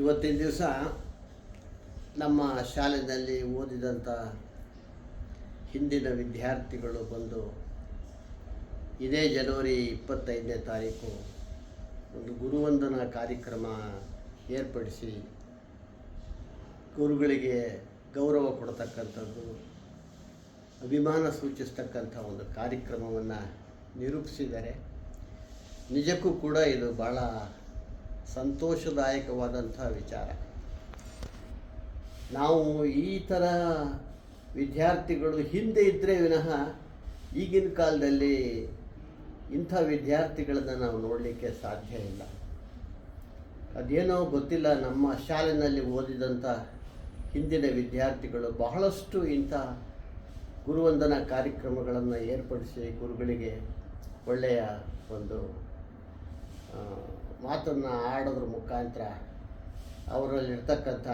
ಇವತ್ತಿನ ದಿವಸ ನಮ್ಮ ಶಾಲೆಯಲ್ಲಿ ಓದಿದಂಥ ಹಿಂದಿನ ವಿದ್ಯಾರ್ಥಿಗಳು ಬಂದು ಇದೇ ಜನವರಿ 25ನೇ ತಾರೀಕು ಒಂದು ಗುರುವಂದನಾ ಕಾರ್ಯಕ್ರಮ ಏರ್ಪಡಿಸಿ ಗುರುಗಳಿಗೆ ಗೌರವ ಕೊಡ್ತಕ್ಕಂಥದ್ದು, ಅಭಿಮಾನ ಸೂಚಿಸ್ತಕ್ಕಂಥ ಒಂದು ಕಾರ್ಯಕ್ರಮವನ್ನು ನಿರೂಪಿಸಿದ್ದಾರೆ. ನಿಜಕ್ಕೂ ಕೂಡ ಇದು ಭಾಳ ಸಂತೋಷದಾಯಕವಾದಂಥ ವಿಚಾರ. ನಾವು ಈ ಥರ ವಿದ್ಯಾರ್ಥಿಗಳು ಹಿಂದೆ ಇದ್ದರೆ ವಿನಃ ಈಗಿನ ಕಾಲದಲ್ಲಿ ಇಂಥ ವಿದ್ಯಾರ್ಥಿಗಳನ್ನು ನಾವು ನೋಡಲಿಕ್ಕೆ ಸಾಧ್ಯ ಇಲ್ಲ. ಅದೇನೋ ಗೊತ್ತಿಲ್ಲ, ನಮ್ಮ ಶಾಲೆಯಲ್ಲಿ ಓದಿದಂಥ ಹಿಂದಿನ ವಿದ್ಯಾರ್ಥಿಗಳು ಬಹಳಷ್ಟು ಇಂಥ ಗುರುವಂದನಾ ಕಾರ್ಯಕ್ರಮಗಳನ್ನು ಏರ್ಪಡಿಸಿ ಗುರುಗಳಿಗೆ ಒಳ್ಳೆಯ ಒಂದು ಮಾತನ್ನು ಆಡೋದ್ರ ಮುಖಾಂತರ ಅವರಲ್ಲಿರ್ತಕ್ಕಂಥ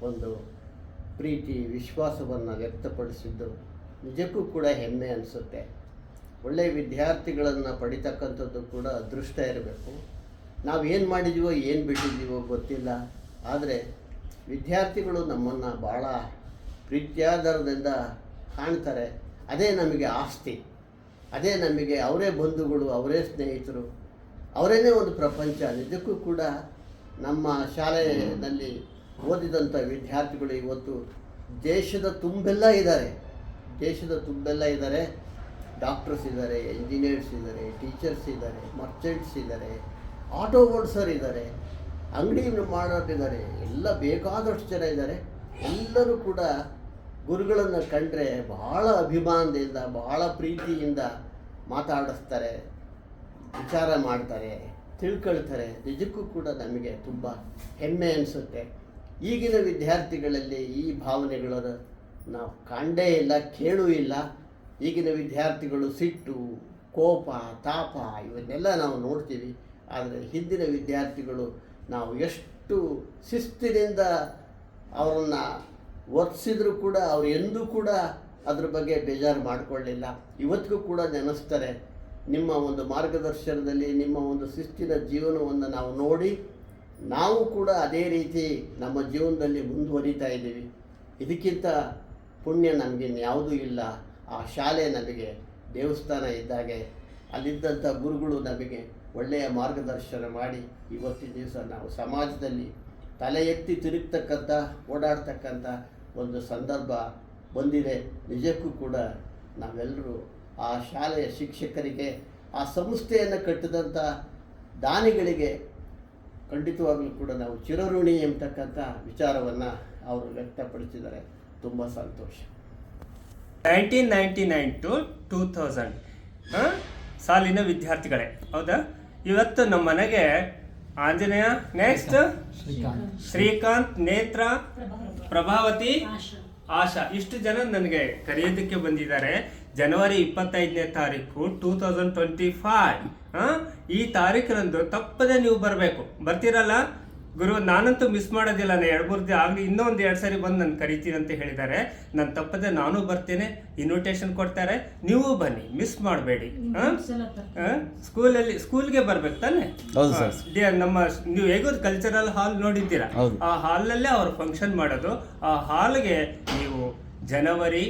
ಒಂದು ಪ್ರೀತಿ ವಿಶ್ವಾಸವನ್ನು ವ್ಯಕ್ತಪಡಿಸಿದ್ದು ನಿಜಕ್ಕೂ ಕೂಡ ಹೆಮ್ಮೆ ಅನಿಸುತ್ತೆ. ಒಳ್ಳೆಯ ವಿದ್ಯಾರ್ಥಿಗಳನ್ನು ಪಡಿತಕ್ಕಂಥದ್ದು ಕೂಡ ಅದೃಷ್ಟ ಇರಬೇಕು. ನಾವು ಏನು ಮಾಡಿದ್ದೀವೋ ಏನು ಬಿಟ್ಟಿದ್ದೀವೋ ಗೊತ್ತಿಲ್ಲ, ಆದರೆ ವಿದ್ಯಾರ್ಥಿಗಳು ನಮ್ಮನ್ನು ಭಾಳ ಪ್ರೀತ್ಯಾಧಾರದಿಂದ ಕಾಣ್ತಾರೆ. ಅದೇ ನಮಗೆ ಆಸ್ತಿ, ಅದೇ ನಮಗೆ ಅವರೇ ಬಂಧುಗಳು, ಅವರೇ ಸ್ನೇಹಿತರು, ಅವರೇನೇ ಒಂದು ಪ್ರಪಂಚ. ನಿಜಕ್ಕೂ ಕೂಡ ನಮ್ಮ ಶಾಲೆಯಲ್ಲಿ ಓದಿದಂಥ ವಿದ್ಯಾರ್ಥಿಗಳು ಇವತ್ತು ದೇಶದ ತುಂಬೆಲ್ಲ ಇದ್ದಾರೆ. ಡಾಕ್ಟರ್ಸ್ ಇದ್ದಾರೆ, ಇಂಜಿನಿಯರ್ಸ್ ಇದ್ದಾರೆ, ಟೀಚರ್ಸ್ ಇದ್ದಾರೆ, ಮರ್ಚೆಂಟ್ಸ್ ಇದ್ದಾರೆ, ಆಟೋ ಓಡಿಸೋರು ಇದ್ದಾರೆ, ಅಂಗಡಿ ಮಾಡೋರಿದ್ದಾರೆ, ಎಲ್ಲ ಬೇಕಾದಷ್ಟು ಜನ ಇದ್ದಾರೆ. ಎಲ್ಲರೂ ಕೂಡ ಗುರುಗಳನ್ನು ಕಂಡ್ರೆ ಭಾಳ ಅಭಿಮಾನದಿಂದ, ಭಾಳ ಪ್ರೀತಿಯಿಂದ ಮಾತಾಡಿಸ್ತಾರೆ, ವಿಚಾರ ಮಾಡ್ತಾರೆ, ತಿಳ್ಕೊಳ್ತಾರೆ. ನಿಜಕ್ಕೂ ಕೂಡ ನಮಗೆ ತುಂಬ ಹೆಮ್ಮೆ ಅನಿಸುತ್ತೆ. ಈಗಿನ ವಿದ್ಯಾರ್ಥಿಗಳಲ್ಲಿ ಈ ಭಾವನೆಗಳನ್ನು ನಾವು ಕಂಡೇ ಇಲ್ಲ, ಕೇಳೂ ಇಲ್ಲ. ಈಗಿನ ವಿದ್ಯಾರ್ಥಿಗಳು ಸಿಟ್ಟು, ಕೋಪ, ತಾಪ ಇವನ್ನೆಲ್ಲ ನಾವು ನೋಡ್ತೀವಿ. ಆದರೆ ಹಿಂದಿನ ವಿದ್ಯಾರ್ಥಿಗಳು ನಾವು ಎಷ್ಟು ಶಿಸ್ತಿನಿಂದ ಅವರನ್ನು ವರ್ತಿಸಿದ್ರು ಕೂಡ ಅವರು ಎಂದೂ ಕೂಡ ಅದ್ರ ಬಗ್ಗೆ ಬೇಜಾರು ಮಾಡಿಕೊಳ್ಳಿಲ್ಲ. ಇವತ್ತಿಗೂ ಕೂಡ ನೆನೆಸ್ತಾರೆ. ನಿಮ್ಮ ಒಂದು ಮಾರ್ಗದರ್ಶನದಲ್ಲಿ ನಿಮ್ಮ ಒಂದು ಶಿಸ್ತಿನ ಜೀವನವನ್ನು ನಾವು ನೋಡಿ ನಾವು ಕೂಡ ಅದೇ ರೀತಿ ನಮ್ಮ ಜೀವನದಲ್ಲಿ ಮುಂದುವರಿತಾ ಇದ್ದೀವಿ. ಇದಕ್ಕಿಂತ ಪುಣ್ಯ ನಮಗಿನ್ಯಾವುದೂ ಇಲ್ಲ. ಆ ಶಾಲೆ ನಮಗೆ ದೇವಸ್ಥಾನ ಇದ್ದಾಗೆ, ಅಲ್ಲಿದ್ದಂಥ ಗುರುಗಳು ನಮಗೆ ಒಳ್ಳೆಯ ಮಾರ್ಗದರ್ಶನ ಮಾಡಿ ಇವತ್ತಿನ ದಿವಸ ನಾವು ಸಮಾಜದಲ್ಲಿ ತಲೆ ಎತ್ತಿ ತಿರುಗ್ತಕ್ಕಂಥ ಓಡಾಡ್ತಕ್ಕಂಥ ಒಂದು ಸಂದರ್ಭ ಬಂದಿದೆ. ನಿಜಕ್ಕೂ ಕೂಡ ನಾವೆಲ್ಲರೂ ಆ ಶಾಲೆಯ ಶಿಕ್ಷಕರಿಗೆ, ಆ ಸಂಸ್ಥೆಯನ್ನು ಕಟ್ಟಿದಂಥ ದಾನಿಗಳಿಗೆ ಖಂಡಿತವಾಗಲೂ ಕೂಡ ನಾವು ಚಿರಋಣಿ ಎಂಬತಕ್ಕಂಥ ವಿಚಾರವನ್ನು ಅವರು ವ್ಯಕ್ತಪಡಿಸಿದ್ದಾರೆ. ತುಂಬ ಸಂತೋಷ. 1999 to 2000 ಸಾಲಿನ ವಿದ್ಯಾರ್ಥಿಗಳೇ, ಹೌದಾ? ಇವತ್ತು ನಮ್ಮ ಮನೆಗೆ ಆಂಜನೇಯ, ನೆಕ್ಸ್ಟ್ ಶ್ರೀಕಾಂತ್, ನೇತ್ರ, ಪ್ರಭಾವತಿ, ಆಶಾ, ಇಷ್ಟು ಜನ ನನಗೆ ಕರೆಯೋದಕ್ಕೆ ಬಂದಿದ್ದಾರೆ. ಜನವರಿ 25ನೇ ತಾರೀಕು 2025 ಈ ತಾರೀಕಿನಂದು ತಪ್ಪದೆ ನೀವು ಬರಬೇಕು. ಬರ್ತೀರಲ್ಲ ಗುರು? ನಾನಂತೂ ಮಿಸ್ ಮಾಡೋದಿಲ್ಲ. ನಾನು 2-3 ದಿನ ಆಗಲಿ ಇನ್ನೊಂದು 2 ಸರಿ ಬಂದು ನಾನು ಕರಿತೀನಿ ಅಂತ ಹೇಳಿದ್ದಾರೆ. ನಾನು ತಪ್ಪದೆ ನಾನು ಬರ್ತೇನೆ. ಇನ್ವಿಟೇಷನ್ ಕೊಡ್ತಾರೆ, ನೀವು ಬನ್ನಿ, ಮಿಸ್ ಮಾಡಬೇಡಿ. ಸ್ಕೂಲ್ಗೆ ಬರ್ಬೇಕು ತಾನೆ? ನಮ್ಮ ನೀವು ಹೇಗೋ ಕಲ್ಚರಲ್ ಹಾಲ್ ನೋಡಿದ್ದೀರಾ, ಆ ಹಾಲ್ನಲ್ಲೇ ಅವ್ರು ಫಂಕ್ಷನ್ ಮಾಡೋದು. ಆ ಹಾಲ್ಗೆ ನೀವು ಜನವರಿ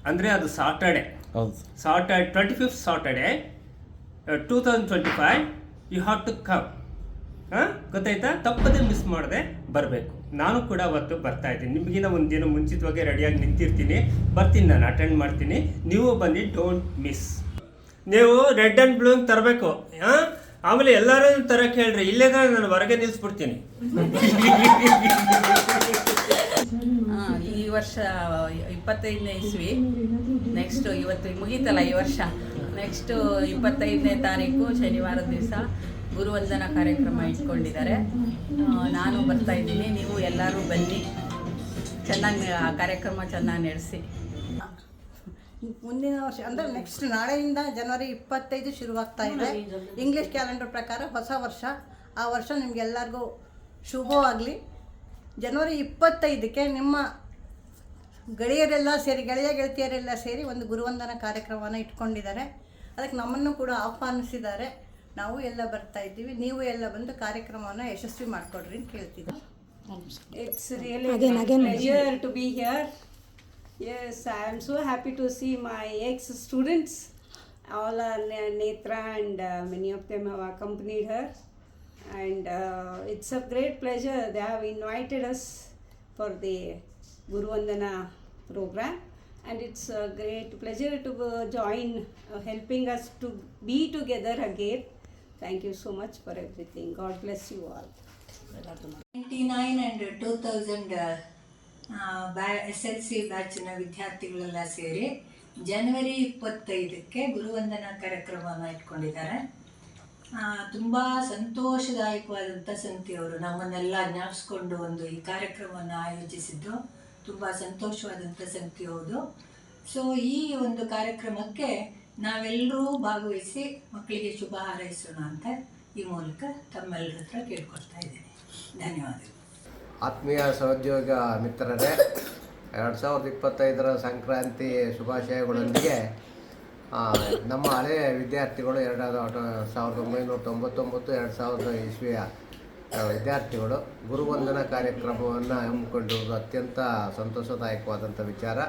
ಅಂದರೆ ಅದು Saturday 25th Saturday 2025 you have to come. ಗೊತ್ತಾಯ್ತಾ? ತಪ್ಪದೇ ಮಿಸ್ ಮಾಡದೆ ಬರಬೇಕು. ನಾನು ಕೂಡ ಅವತ್ತು ಬರ್ತಾ ಇದ್ದೀನಿ. ನಿಮಗಿನ ಒಂದು ದಿನ ಮುಂಚಿತವಾಗಿ ರೆಡಿಯಾಗಿ ನಿಂತಿರ್ತೀನಿ, ಬರ್ತೀನಿ, ನಾನು ಅಟೆಂಡ್ ಮಾಡ್ತೀನಿ. ನೀವು ಬನ್ನಿ, ಡೋಂಟ್ ಮಿಸ್. ನೀವು ರೆಡ್ ಆ್ಯಂಡ್ ಬ್ಲೂ ತರಬೇಕು. ಆಮೇಲೆ ಎಲ್ಲರೂ ತರಕ್ಕೆ ಹೇಳ್ರಿ, ಇಲ್ಲೇದ್ರೆ ನಾನು ಹೊರಗೆ ನಿಲ್ಲಿಸ್ಬಿಡ್ತೀನಿ. ಈ ವರ್ಷ 25ನೇ ಇಸ್ವಿ, ನೆಕ್ಸ್ಟು ಇವತ್ತು ಮುಗೀತಲ್ಲ ಈ ವರ್ಷ. ನೆಕ್ಸ್ಟು 25ನೇ ತಾರೀಕು ಶನಿವಾರದ ದಿವಸ ಗುರುವಂದನಾ ಕಾರ್ಯಕ್ರಮ ಇಟ್ಕೊಂಡಿದ್ದಾರೆ. ನಾನು ಬರ್ತಾ ಇದ್ದೀನಿ, ನೀವು ಎಲ್ಲರೂ ಬನ್ನಿ, ಚೆನ್ನಾಗಿ ಆ ಕಾರ್ಯಕ್ರಮ ಚೆನ್ನಾಗಿ ನಡೆಸಿ. ಮುಂದಿನ ವರ್ಷ ಅಂದರೆ ನೆಕ್ಸ್ಟ್ ನಾಳೆಯಿಂದ ಜನವರಿ 25 ಶುರುವಾಗ್ತಾ ಇದೆ. ಇಂಗ್ಲೀಷ್ ಕ್ಯಾಲೆಂಡರ್ ಪ್ರಕಾರ ಹೊಸ ವರ್ಷ. ಆ ವರ್ಷ ನಿಮಗೆಲ್ಲರಿಗೂ ಶುಭವಾಗಲಿ. ಜನವರಿ 25ಕ್ಕೆ ನಿಮ್ಮ ಗೆಳೆಯ ಗೆಳತಿಯರೆಲ್ಲ ಸೇರಿ ಒಂದು ಗುರುವಂದನಾ ಕಾರ್ಯಕ್ರಮವನ್ನು ಇಟ್ಕೊಂಡಿದ್ದಾರೆ. ಅದಕ್ಕೆ ನಮ್ಮನ್ನು ಕೂಡ ಆಹ್ವಾನಿಸಿದ್ದಾರೆ. ನಾವು ಎಲ್ಲ ಬರ್ತಾ ಇದ್ದೀವಿ, ನೀವು ಎಲ್ಲ ಬಂದು ಕಾರ್ಯಕ್ರಮವನ್ನು ಯಶಸ್ವಿ ಮಾಡಿಕೊಡ್ರಿ ಅಂತ ಕೇಳ್ತಿದ್ದೆ. It's really a pleasure to be here. Yes, I am so happy to see my ex-students. All are Netra and many of them have accompanied her. And it's a great pleasure. They have invited us for the Guru Vandana program. And it's a great pleasure to join, helping us to be together again. Thank you so much for everything. God bless you all. 99 and 2000 SLC ಬ್ಯಾಚಿನ ವಿದ್ಯಾರ್ಥಿಗಳೆಲ್ಲ ಸೇರಿ ಜನವರಿ 25ಕ್ಕೆ ಗುರುವಂದನಾ ಕಾರ್ಯಕ್ರಮವನ್ನು ಇಟ್ಕೊಂಡಿದ್ದಾರೆ. ತುಂಬ ಸಂತೋಷದಾಯಕವಾದಂಥ ಸಂಗತಿ. ಅವರು ನಮ್ಮನ್ನೆಲ್ಲ ಜ್ಞಾಪಿಸ್ಕೊಂಡು ಈ ಕಾರ್ಯಕ್ರಮವನ್ನು ಆಯೋಜಿಸಿದ್ದು ತುಂಬ ಸಂತೋಷವಾದಂಥ ಸಂಗತಿ ಹೌದು. ಸೊ ಈ ಒಂದು ಕಾರ್ಯಕ್ರಮಕ್ಕೆ ನಾವೆಲ್ಲರೂ ಭಾಗವಹಿಸಿ ಮಕ್ಕಳಿಗೆ ಶುಭ ಹಾರೈಸೋಣ ಅಂತ ಈ ಮೂಲಕ ತಮ್ಮೆಲ್ಲರ ಹತ್ರ ಕೇಳ್ಕೊಳ್ತಾ ಇದ್ದೀನಿ. ಧನ್ಯವಾದಗಳು. ಆತ್ಮೀಯ ಸಹೋದ್ಯೋಗ ಮಿತ್ರರೇ, 2025 ಸಂಕ್ರಾಂತಿ ಶುಭಾಶಯಗಳೊಂದಿಗೆ ನಮ್ಮ ಹಳೆಯ ವಿದ್ಯಾರ್ಥಿಗಳು 1999 2000 ಇಸ್ವಿಯ ವಿದ್ಯಾರ್ಥಿಗಳು ಗುರುವಂದನಾ ಕಾರ್ಯಕ್ರಮವನ್ನು ಹಮ್ಮಿಕೊಂಡಿರುವುದು ಅತ್ಯಂತ ಸಂತೋಷದಾಯಕವಾದಂಥ ವಿಚಾರ.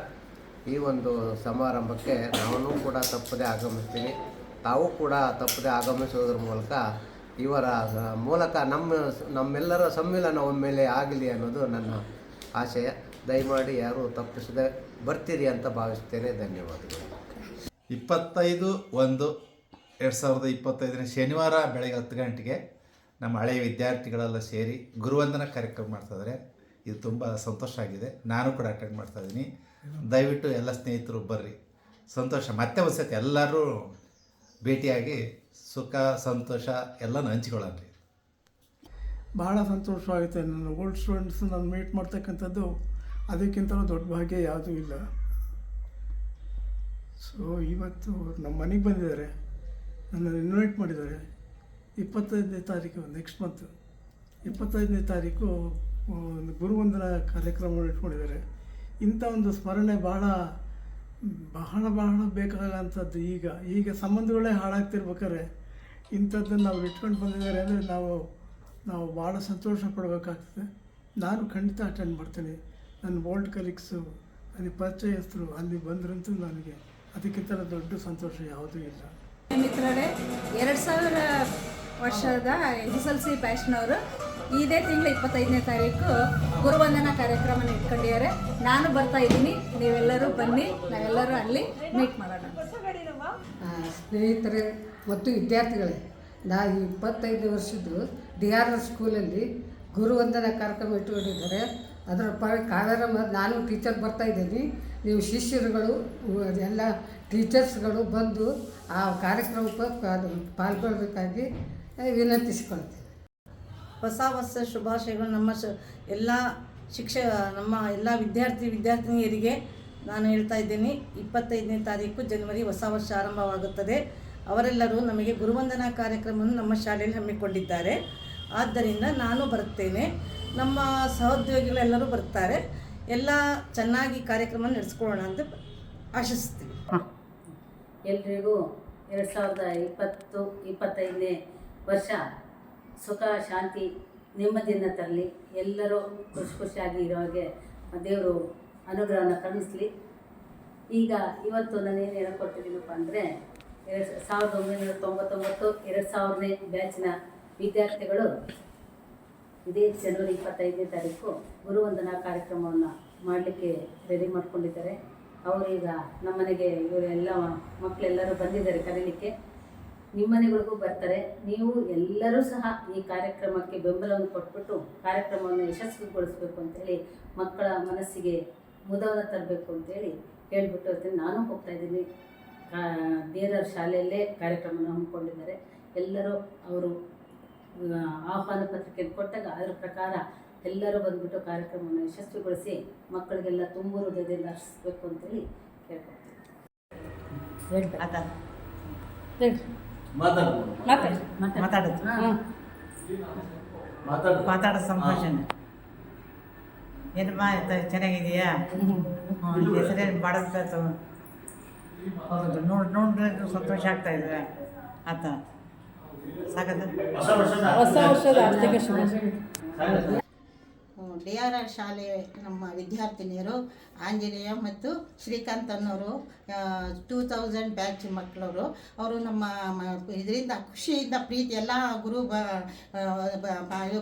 ಈ ಒಂದು ಸಮಾರಂಭಕ್ಕೆ ನಾನು ಕೂಡ ತಪ್ಪದೆ ಆಗಮಿಸ್ತೀನಿ. ತಾವು ಕೂಡ ತಪ್ಪದೆ ಆಗಮಿಸುವುದರ ಇವರ ಮೂಲಕ ನಮ್ಮೆಲ್ಲರ ಸಮ್ಮಿಲನ ಒಮ್ಮೆಲೆ ಆಗಲಿ ಅನ್ನೋದು ನನ್ನ ಆಶಯ. ದಯಮಾಡಿ ಯಾರೂ ತಪ್ಪಿಸದೆ ಬರ್ತೀರಿ ಅಂತ ಭಾವಿಸ್ತೇನೆ. ಧನ್ಯವಾದಗಳು. 25/1/2025 ಶನಿವಾರ ಬೆಳಗ್ಗೆ 10 ಗಂಟೆಗೆ ನಮ್ಮ ಹಳೆಯ ವಿದ್ಯಾರ್ಥಿಗಳೆಲ್ಲ ಸೇರಿ ಗುರುವಂದನಾ ಕಾರ್ಯಕ್ರಮ ಮಾಡ್ತಾಯಿದ್ದಾರೆ. ಇದು ತುಂಬ ಸಂತೋಷ ಆಗಿದೆ. ನಾನು ಕೂಡ ಅಟೆಂಡ್ ಮಾಡ್ತಾಯಿದ್ದೀನಿ. ದಯವಿಟ್ಟು ಎಲ್ಲ ಸ್ನೇಹಿತರು ಬರ್ರಿ. ಸಂತೋಷ. ಮತ್ತೆ ಒಂದು ಸತಿ ಎಲ್ಲರೂ ಭೇಟಿಯಾಗಿ ಸುಖ ಸಂತೋಷ ಎಲ್ಲನೂ ಹಂಚಿಕೊಳ್ಳೋಣ ರೀ. ಭಾಳ ಸಂತೋಷವಾಗುತ್ತೆ. ನನ್ನ ಓಲ್ಡ್ ಸ್ಟೂಡೆಂಟ್ಸ್ ನಾನು ಮೀಟ್ ಮಾಡ್ತಕ್ಕಂಥದ್ದು ಅದಕ್ಕಿಂತಲೂ ದೊಡ್ಡ ಭಾಗ್ಯ ಯಾವುದೂ ಇಲ್ಲ. ಸೊ ಇವತ್ತು ನಮ್ಮ ಮನೆಗೆ ಬಂದಿದ್ದಾರೆ, ನನ್ನನ್ನು ಇನ್ವೈಟ್ ಮಾಡಿದ್ದಾರೆ. 25ನೇ ತಾರೀಕು ನೆಕ್ಸ್ಟ್ ಮಂತ್ 25ನೇ ತಾರೀಕು ಗುರುವಂದನಾ ಕಾರ್ಯಕ್ರಮವನ್ನು ಇಟ್ಕೊಂಡಿದ್ದಾರೆ. ಇಂಥ ಒಂದು ಸ್ಮರಣೆ ಬಹಳ ಬಹಳ ಬಹಳ ಬೇಕಾಗಂಥದ್ದು. ಈಗ ಸಂಬಂಧಗಳೇ ಹಾಳಾಗ್ತಿರ್ಬೇಕಾದ್ರೆ ಇಂಥದ್ದನ್ನು ನಾವು ಇಟ್ಕೊಂಡು ಬಂದಿದ್ದಾರೆ ಅಂದರೆ ನಾವು ಭಾಳ ಸಂತೋಷ ಪಡಬೇಕಾಗ್ತದೆ. ನಾನು ಖಂಡಿತ ಅಟೆಂಡ್ ಮಾಡ್ತೀನಿ. ನನ್ನ ಓಲ್ಡ್ ಕಲೀಗ್ಸು, ನನಗೆ ಪರಿಚಯಸ್ಥರು ಅಲ್ಲಿ ಬಂದ್ರಂತೂ ನನಗೆ ಅದಕ್ಕಿಂತ ದೊಡ್ಡ ಸಂತೋಷ ಯಾವುದೂ ಇಲ್ಲ. ಮಿತ್ರರೇ, 2000 ವರ್ಷದ SLC ಬ್ಯಾಚ್ನವರು ಇದೇ ತಿಂಗಳು 25ನೇ ತಾರೀಕು ಗುರುವಂದನಾ ಕಾರ್ಯಕ್ರಮನ ಇಟ್ಕೊಂಡಿದ್ದಾರೆ. ನಾನು ಬರ್ತಾ ಇದ್ದೀನಿ, ನೀವೆಲ್ಲರೂ ಬನ್ನಿ, ನಾವೆಲ್ಲರೂ ಅಲ್ಲಿ ಮೀಟ್ ಮಾಡೋಣ. ಸ್ನೇಹಿತರೆ ಮತ್ತು ವಿದ್ಯಾರ್ಥಿಗಳೇ, ನಾನು 25 ವರ್ಷದ್ದು DRR ಸ್ಕೂಲಲ್ಲಿ ಗುರುವಂದನಾ ಕಾರ್ಯಕ್ರಮ ಇಟ್ಕೊಂಡಿದ್ದಾರೆ. ಅದರ ಕಾವ್ಯಾರ ನಾನು ಟೀಚರ್ ಬರ್ತಾಯಿದ್ದೀನಿ. ನೀವು ಶಿಷ್ಯರುಗಳು ಎಲ್ಲ ಟೀಚರ್ಸ್ಗಳು ಬಂದು ಆ ಕಾರ್ಯಕ್ರಮಕ್ಕೆ ಪಾಲ್ಗೊಳ್ಬೇಕಾಗಿ ವಿನಂತಿಸಿಕೊಳ್ತೀನಿ. ಹೊಸ ವರ್ಷ ಶುಭಾಶಯಗಳು. ನಮ್ಮ ನಮ್ಮ ಎಲ್ಲ ವಿದ್ಯಾರ್ಥಿನಿಯರಿಗೆ ನಾನು ಹೇಳ್ತಾ ಇದ್ದೀನಿ, 25ನೇ ತಾರೀಕು ಜನವರಿ ಹೊಸ ವರ್ಷ ಆರಂಭವಾಗುತ್ತದೆ. ಅವರೆಲ್ಲರೂ ನಮಗೆ ಗುರುವಂದನಾ ಕಾರ್ಯಕ್ರಮವನ್ನು ನಮ್ಮ ಶಾಲೆಯಲ್ಲಿ ಹಮ್ಮಿಕೊಂಡಿದ್ದಾರೆ. ಆದ್ದರಿಂದ ನಾನು ಬರುತ್ತೇನೆ, ನಮ್ಮ ಸಹೋದ್ಯೋಗಿಗಳೆಲ್ಲರೂ ಬರ್ತಾರೆ. ಎಲ್ಲ ಚೆನ್ನಾಗಿ ಕಾರ್ಯಕ್ರಮ ನಡೆಸ್ಕೊಳ್ಳೋಣ ಅಂತ ಆಶಿಸ್ತೀವಿ. ಎಲ್ರಿಗೂ 2025ನೇ ವರ್ಷ ಸುಖ ಶಾಂತಿ ನೆಮ್ಮದಿಯನ್ನು ತರಲಿ. ಎಲ್ಲರೂ ಖುಷಿಯಾಗಿ ಇರೋ ಹಾಗೆ ದೇವರು ಅನುಗ್ರಹವನ್ನು ಕರುಣಿಸಲಿ. ಈಗ ಇವತ್ತು ನಾನೇನು ಹೇಳ್ಕೊಟ್ಟಿದ್ದೀನಪ್ಪ ಅಂದರೆ 1999 2000ನೇ ಬ್ಯಾಚಿನ ವಿದ್ಯಾರ್ಥಿಗಳು ಇದೇ ಜನವರಿ 25ನೇ ತಾರೀಕು ಗುರುವಂದನಾ ಕಾರ್ಯಕ್ರಮವನ್ನು ಮಾಡಲಿಕ್ಕೆ ರೆಡಿ ಮಾಡ್ಕೊಂಡಿದ್ದಾರೆ. ಅವರೀಗ ನಮ್ಮನೆಗೆ ಇವರೆಲ್ಲ ಮಕ್ಕಳೆಲ್ಲರೂ ಬಂದಿದ್ದಾರೆ ಕರೀಲಿಕ್ಕೆ. ನಿಮ್ಮ ಮನೆಗಳಿಗೂ ಬರ್ತಾರೆ. ನೀವು ಎಲ್ಲರೂ ಸಹ ಈ ಕಾರ್ಯಕ್ರಮಕ್ಕೆ ಬೆಂಬಲವನ್ನು ಕೊಟ್ಬಿಟ್ಟು ಕಾರ್ಯಕ್ರಮವನ್ನು ಯಶಸ್ವಿಗೊಳಿಸಬೇಕು ಅಂತೇಳಿ, ಮಕ್ಕಳ ಮನಸ್ಸಿಗೆ ಮುದವನ್ನು ತರಬೇಕು ಅಂತೇಳಿ ಹೇಳ್ಬಿಟ್ಟು ನಾನು ಹೋಗ್ತಾಯಿದ್ದೀನಿ. DRR ಶಾಲೆಯಲ್ಲೇ ಕಾರ್ಯಕ್ರಮವನ್ನು ಹಮ್ಮಿಕೊಂಡಿದ್ದಾರೆ. ಎಲ್ಲರೂ ಅವರು ಆಹ್ವಾನ ಪತ್ರಿಕೆಯನ್ನು ಕೊಟ್ಟಾಗ ಅದರ ಪ್ರಕಾರ ಎಲ್ಲರೂ ಬಂದುಬಿಟ್ಟು ಕಾರ್ಯಕ್ರಮವನ್ನು ಯಶಸ್ವಿಗೊಳಿಸಿ ಮಕ್ಕಳಿಗೆಲ್ಲ ತುಂಬ ಹೃದಯದಿಂದ ಹರ್ಷಿಸಬೇಕು ಅಂತೇಳಿ ಕೇಳ್ಕೊಳ್ತೀನಿ. ಮಾತಾಡೋ ಸಂಭಾಷಣೆ ಏನಮ್ಮ ಚೆನ್ನಾಗಿದೆಯಾ? ಹೆಸರೇನು ಮಾಡೋದು ಹೌದು, ನೋಡಿದ್ರೆ ಸಂತೋಷ ಆಗ್ತಾ ಇದೆ ಆತ. ಸಾಕದ ಹೊಸ ವರ್ಷದ ಆರ್ಥಿಕ ಶುಭಾಶಯ. DRR ಶಾಲೆ ನಮ್ಮ ವಿದ್ಯಾರ್ಥಿನಿಯರು ಆಂಜನೇಯ ಮತ್ತು ಶ್ರೀಕಾಂತ್ ಅನ್ನೋರು 2000 ಬ್ಯಾಚ್ ಮಕ್ಕಳವರು. ಅವರು ನಮ್ಮ ಇದರಿಂದ ಖುಷಿಯಿಂದ ಪ್ರೀತಿ ಎಲ್ಲ ಗುರು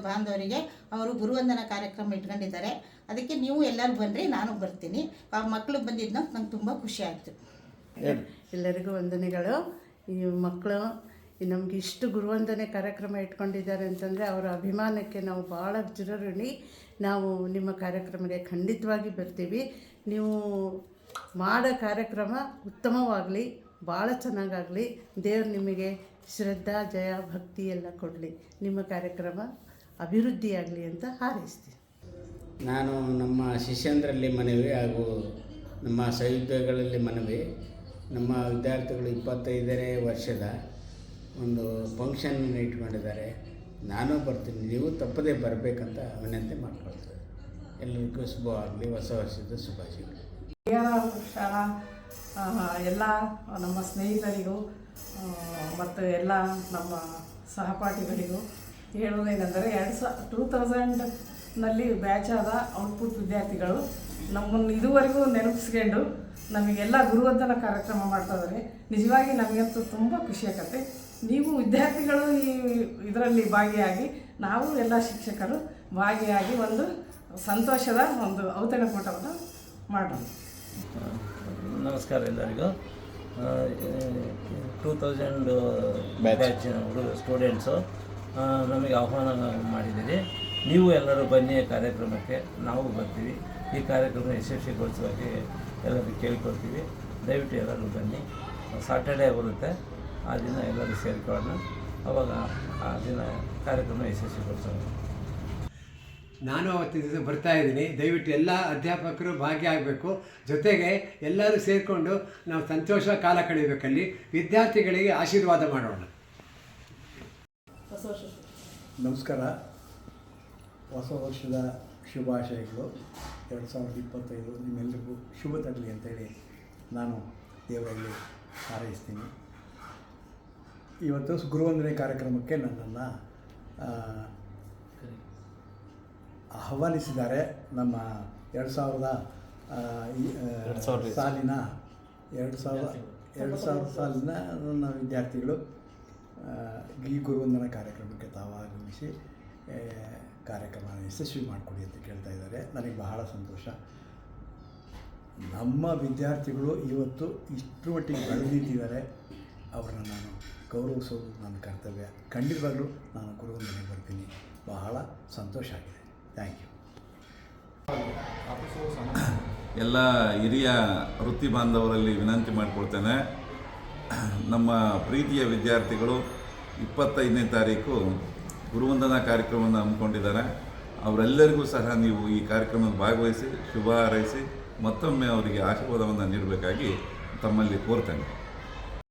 ಬಾಂಧವರಿಗೆ ಅವರು ಗುರುವಂದನಾ ಕಾರ್ಯಕ್ರಮ ಇಟ್ಕೊಂಡಿದ್ದಾರೆ. ಅದಕ್ಕೆ ನೀವು ಎಲ್ಲರೂ ಬನ್ನಿರಿ, ನಾನು ಬರ್ತೀನಿ. ಆ ಮಕ್ಕಳು ಬಂದಿದ್ದನ್ನ ನಂಗೆ ತುಂಬ ಖುಷಿ ಆಯಿತು. ಎಲ್ಲರಿಗೂ ವಂದನೆಗಳು. ಈ ಮಕ್ಕಳು ನಮಗೆ ಇಷ್ಟು ಗುರುವಂದನೆ ಕಾರ್ಯಕ್ರಮ ಇಟ್ಕೊಂಡಿದ್ದಾರೆ ಅಂತಂದರೆ ಅವರ ಅಭಿಮಾನಕ್ಕೆ ನಾವು ಭಾಳ ಚಿರಋಣಿ. ನಾವು ನಿಮ್ಮ ಕಾರ್ಯಕ್ರಮಕ್ಕೆ ಖಂಡಿತವಾಗಿ ಬರ್ತೀವಿ. ನೀವು ಮಾಡೋ ಕಾರ್ಯಕ್ರಮ ಉತ್ತಮವಾಗಲಿ, ಭಾಳ ಚೆನ್ನಾಗಾಗಲಿ. ದೇವರು ನಿಮಗೆ ಶ್ರದ್ಧಾ, ಜಯ, ಭಕ್ತಿ ಎಲ್ಲ ಕೊಡಲಿ. ನಿಮ್ಮ ಕಾರ್ಯಕ್ರಮ ಅಭಿವೃದ್ಧಿಯಾಗಲಿ ಅಂತ ಹಾರೈಸ್ತೀನಿ. ನಾನು ನಮ್ಮ ಶಿಷ್ಯಂದರಲ್ಲಿ ಮನವಿ ಹಾಗೂ ನಮ್ಮ ಸಹೋದ್ಯೋಗಿಗಳಲ್ಲಿ ಮನವಿ, ನಮ್ಮ ವಿದ್ಯಾರ್ಥಿಗಳು 25ನೇ ವರ್ಷದ ಒಂದು ಫಂಕ್ಷನ್ ಇಟ್ಕೊಂಡಿದ್ದಾರೆ. ನಾನು ಬರ್ತೀನಿ, ನೀವು ತಪ್ಪದೇ ಬರಬೇಕಂತ ವಿನಂತಿ ಮಾಡ್ಕೊಳ್ತೇವೆ. ಎಲ್ಲರಿಗೂ ಶುಭವಾಗಲಿ, ಹೊಸ ವರ್ಷದ ಶುಭಾಶಯಗಳು. ಶಾಲಾ ಎಲ್ಲ ನಮ್ಮ ಸ್ನೇಹಿತರಿಗೂ ಮತ್ತು ಎಲ್ಲ ನಮ್ಮ ಸಹಪಾಠಿಗಳಿಗೂ ಹೇಳುವುದೇನೆಂದರೆ 2000ನಲ್ಲಿ ಬ್ಯಾಚ್ ಆದ ಔಟ್ಪುಟ್ ವಿದ್ಯಾರ್ಥಿಗಳು ನಮ್ಮನ್ನು ಇದುವರೆಗೂ ನೆನಪಿಸ್ಕೊಂಡು ನಮಗೆಲ್ಲ ಗುರುವಂದನ ಕಾರ್ಯಕ್ರಮ ಮಾಡ್ತಾಯಿದ್ದಾರೆ. ನಿಜವಾಗಿ ನಮಗಂತೂ ತುಂಬ ಖುಷಿಯಾಗತ್ತೆ. ನೀವು ವಿದ್ಯಾರ್ಥಿಗಳು ಇದರಲ್ಲಿ ಭಾಗಿಯಾಗಿ, ನಾವು ಎಲ್ಲ ಶಿಕ್ಷಕರು ಭಾಗಿಯಾಗಿ ಒಂದು ಸಂತೋಷದ ಒಂದು ಔತಣಕೂಟವನ್ನು ಮಾಡೋಣ. ನಮಸ್ಕಾರ ಎಲ್ಲರಿಗೂ. 2000 ಬ್ಯಾಚ್ ಸ್ಟೂಡೆಂಟ್ಸು ನಮಗೆ ಆಹ್ವಾನ ಮಾಡಿದ್ದೀರಿ. ನೀವು ಎಲ್ಲರೂ ಬನ್ನಿ ಕಾರ್ಯಕ್ರಮಕ್ಕೆ, ನಾವು ಬರ್ತೀವಿ. ಈ ಕಾರ್ಯಕ್ರಮ ಯಶಸ್ವಿಗೊಳಿಸುವಾಗಿ ಎಲ್ಲರೂ ಕೇಳ್ಕೊಳ್ತೀವಿ. ದಯವಿಟ್ಟು ಎಲ್ಲರೂ ಬನ್ನಿ. ಸಾಟರ್ಡೇ ಬರುತ್ತೆ, ಆ ದಿನ ಎಲ್ಲರೂ ಸೇರಿಕೊಳ್ಳೋಣ. ಅವಾಗ ಆ ದಿನ ಕಾರ್ಯಕ್ರಮ ಯಶಸ್ವಿಗೊಳಿಸೋಣ. ನಾನು ಅವತ್ತಿನ ದಿವಸ ಬರ್ತಾ ಇದ್ದೀನಿ. ದಯವಿಟ್ಟು ಎಲ್ಲ ಅಧ್ಯಾಪಕರು ಭಾಗಿಯಾಗಬೇಕು. ಜೊತೆಗೆ ಎಲ್ಲರೂ ಸೇರಿಕೊಂಡು ನಾವು ಸಂತೋಷ ಕಾಲ ಕಳೆಯಬೇಕಲ್ಲಿ. ವಿದ್ಯಾರ್ಥಿಗಳಿಗೆ ಆಶೀರ್ವಾದ ಮಾಡೋಣ. ನಮಸ್ಕಾರ. ಹೊಸ ವರ್ಷದ ಶುಭಾಶಯಗಳು. 2025 ನಿಮ್ಮೆಲ್ಲರಿಗೂ ಶುಭ ತರಲಿ ಅಂತೇಳಿ ನಾನು ದೇವರಲ್ಲಿ ಹಾರೈಸ್ತೀನಿ. ಇವತ್ತು ಗುರುವಂದನೆ ಕಾರ್ಯಕ್ರಮಕ್ಕೆ ನನ್ನನ್ನು ಆಹ್ವಾನಿಸಿದ್ದಾರೆ. ನಮ್ಮ 2000 ಸಾಲಿನ 2000 ಸಾಲಿನ ನನ್ನ ವಿದ್ಯಾರ್ಥಿಗಳು ಈ ಗುರುವಂದನ ಕಾರ್ಯಕ್ರಮಕ್ಕೆ ತಾವು ಆಗಮಿಸಿ ಕಾರ್ಯಕ್ರಮ ಯಶಸ್ವಿ ಮಾಡಿಕೊಡಿ ಅಂತ ಕೇಳ್ತಾ ಇದ್ದಾರೆ. ನನಗೆ ಬಹಳ ಸಂತೋಷ. ನಮ್ಮ ವಿದ್ಯಾರ್ಥಿಗಳು ಇವತ್ತು ಇಷ್ಟರ ಮಟ್ಟಿಗೆ ಬೆಳೆದಿದ್ದಾರೆ. ಅವ್ರನ್ನ ನಾನು ಗೌರವಿಸೋದು ನನ್ನ ಕರ್ತವ್ಯ. ಖಂಡಿತವಾಗಲೂ ನಾನು ಗುರುವಂದನೆಗೆ ಬರ್ತೀನಿ. ಬಹಳ ಸಂತೋಷ ಆಗಿದೆ. Thank you. ಎಲ್ಲ ಹಿರಿಯ ವೃತ್ತಿ ಬಾಂಧವರಲ್ಲಿ ವಿನಂತಿ ಮಾಡಿಕೊಳ್ತೇನೆ. ನಮ್ಮ ಪ್ರೀತಿಯ ವಿದ್ಯಾರ್ಥಿಗಳು 25ನೇ ತಾರೀಕು ಗುರುವಂದನಾ ಕಾರ್ಯಕ್ರಮವನ್ನು ಹಮ್ಮಿಕೊಂಡಿದ್ದಾರೆ. ಅವರೆಲ್ಲರಿಗೂ ಸಹ ನೀವು ಈ ಕಾರ್ಯಕ್ರಮದಲ್ಲಿ ಭಾಗವಹಿಸಿ ಶುಭ ಹಾರೈಸಿ ಮತ್ತೊಮ್ಮೆ ಅವರಿಗೆ ಆಶೀರ್ವಾದವನ್ನು ನೀಡಬೇಕಾಗಿ ತಮ್ಮಲ್ಲಿ ಕೋರ್ತೇನೆ.